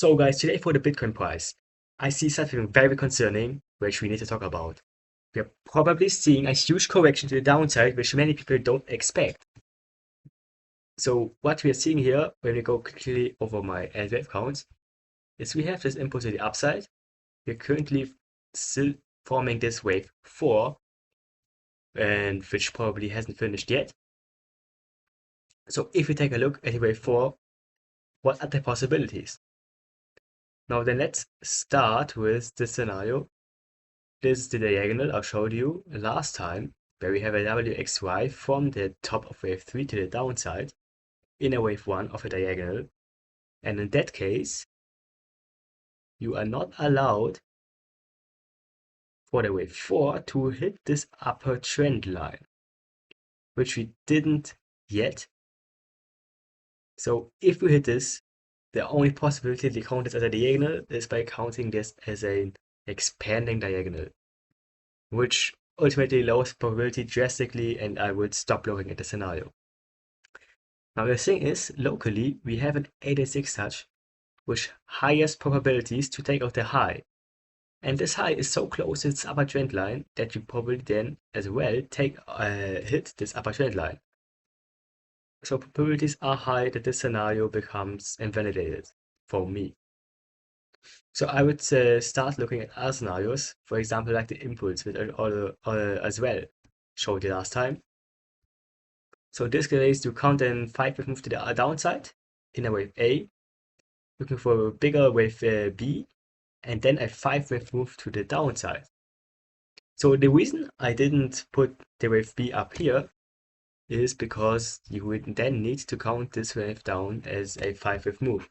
So guys, today for the Bitcoin price, I see something very concerning which we need to talk about. We're probably seeing a huge correction to the downside which many people don't expect. So what we are seeing here, when we go quickly over my wave counts, is we have this impulse to the upside. We're currently still forming this wave 4, and which probably hasn't finished yet. So if we take a look at wave 4, what are the possibilities? Now then let's start with this scenario. This is the diagonal I showed you last time, where we have a WXY from the top of wave 3 to the downside in a wave 1 of a diagonal. And in that case, you are not allowed for the wave 4 to hit this upper trend line, which we didn't yet. So if we hit this, the only possibility to count this as a diagonal is by counting this as an expanding diagonal, which ultimately lowers probability drastically, and I would stop looking at the scenario. Now the thing is, locally we have an 86 touch, which highest probabilities to take out the high. And this high is so close to its upper trend line that you probably then as well hit this upper trend line. So probabilities are high that this scenario becomes invalidated for me. So I would start looking at other scenarios, for example, like the impulse, which I as well showed you last time. So this case, to count an 5-wave move to the downside in a wave A, looking for a bigger wave B, and then a 5-wave move to the downside. So the reason I didn't put the wave B up here is because you would then need to count this wave down as a 5-wave move,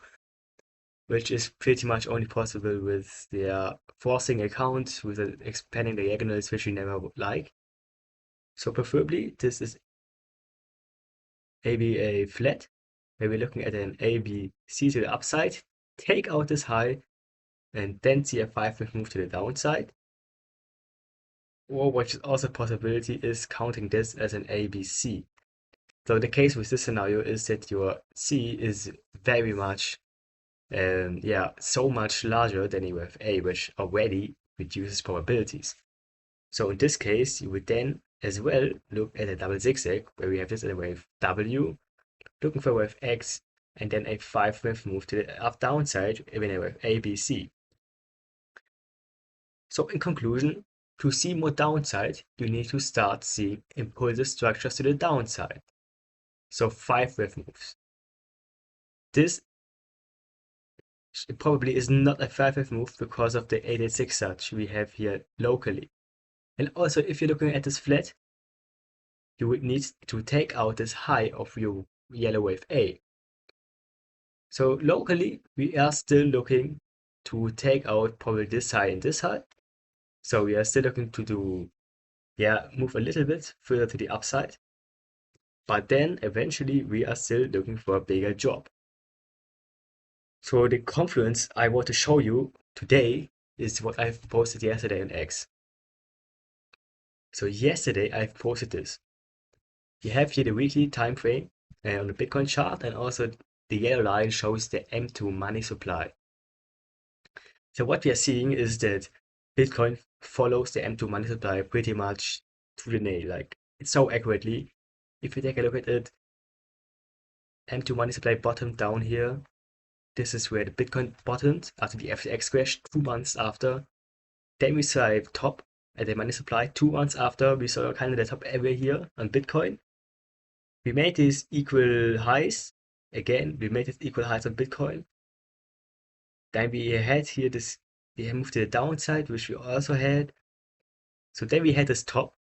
which is pretty much only possible with the forcing a count with an expanding diagonals, which we never would like. So preferably this is maybe a flat, where we're looking at an ABC to the upside, take out this high, and then see a 5-wave move to the downside. Or which is also a possibility is counting this as an ABC. So the case with this scenario is that your C is very much, so much larger than a wave A, which already reduces probabilities. So in this case, you would then as well look at a double zigzag, where we have this in a wave W, looking for wave X, and then a 5-wave move to the up downside in a wave ABC. So in conclusion, to see more downside, you need to start seeing impulsive structures to the downside. So 5-wave moves. This probably is not a 5-wave move because of the 86 such we have here locally. And also, if you're looking at this flat, you would need to take out this high of your yellow wave A. So locally, we are still looking to take out probably this high and this high. So we are still looking to move a little bit further to the upside. But then eventually we are still looking for a bigger drop. So the confluence I want to show you today is what I've posted yesterday on X. So yesterday I've posted this. You have here the weekly time frame on the Bitcoin chart, and also the yellow line shows the M2 money supply. So what we are seeing is that Bitcoin follows the M2 money supply pretty much to the nail, like it's so accurately. If you take a look at it, M2 money supply bottomed down here. This is where the Bitcoin bottomed after the FTX crash 2 months after. Then we saw a top at the money supply 2 months after. We saw kind of the top area here on Bitcoin. We made these equal highs. Again, we made it equal highs on Bitcoin. Then we had here this, we moved to the downside, which we also had. So then we had this top,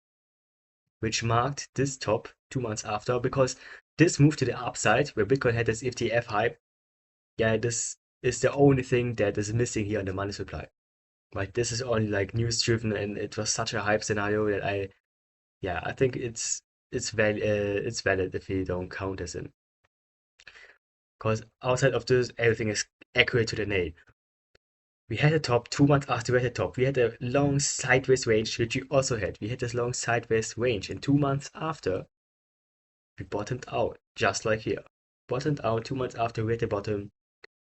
which marked this top 2 months after, because this moved to the upside where Bitcoin had this FTF hype. Yeah, this is the only thing that is missing here on the money supply. Right, this is only like news driven, and it was such a hype scenario that I think it's valid if we don't count this in. Because outside of this, everything is accurate to the nail. We had a top 2 months after we had a top. We had a long sideways range, which we also had. We had this long sideways range, and 2 months after, we bottomed out, just like here. Bottomed out 2 months after we had the bottom.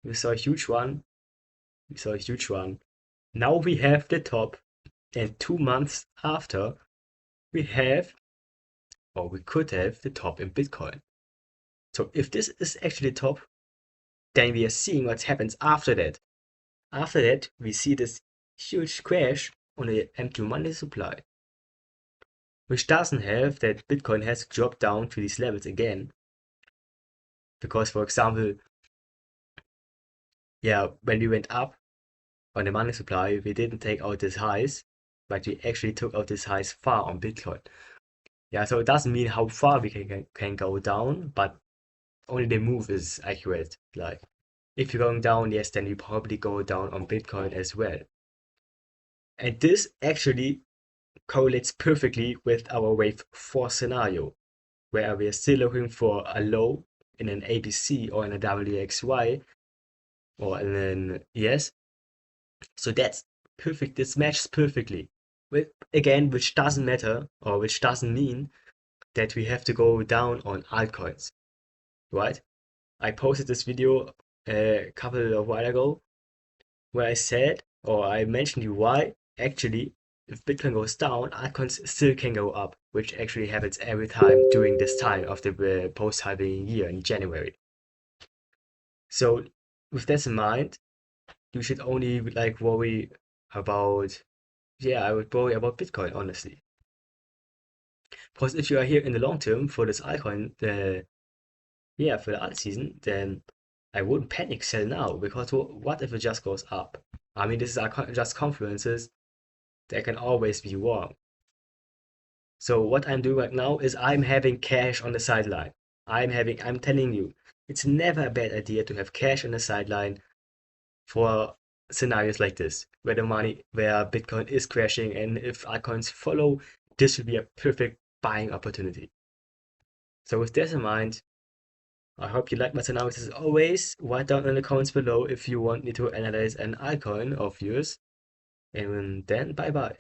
We saw a huge one, We saw a huge run. Now we have the top, and 2 months after, we have, or we could have, the top in Bitcoin. So if this is actually the top, then we are seeing what happens after that. After that, we see this huge crash on the empty money supply, which doesn't have that Bitcoin has to drop down to these levels again. Because, for example, yeah, when we went up on the money supply, we didn't take out these highs, but we actually took out these highs far on Bitcoin. Yeah, so it doesn't mean how far we can go down, but only the move is accurate. Like, if you're going down, yes, then you probably go down on Bitcoin as well. And this actually correlates perfectly with our wave 4 scenario, where we are still looking for a low in an ABC or in a WXY or in an ES. So that's perfect. This matches perfectly. With, again, which doesn't matter or which doesn't mean that we have to go down on altcoins, right? I posted this video a couple of while ago where I said, or I mentioned you why actually if Bitcoin goes down, altcoins still can go up, which actually happens every time during this time of the post-halving year in January. So with that in mind, you should only like worry about, yeah, I would worry about Bitcoin honestly. Because if you are here in the long term for this altcoin, yeah, for the alt season, then I wouldn't panic sell now because what if it just goes up? I mean, this is just confluences. They can always be wrong. So what I'm doing right now is I'm having cash on the sideline. I'm telling you, it's never a bad idea to have cash on the sideline for scenarios like this, where Bitcoin is crashing, and if altcoins follow, this would be a perfect buying opportunity. So with this in mind, I hope you like my analysis as always. Write down in the comments below if you want me to analyze an icon of yours. And then bye bye.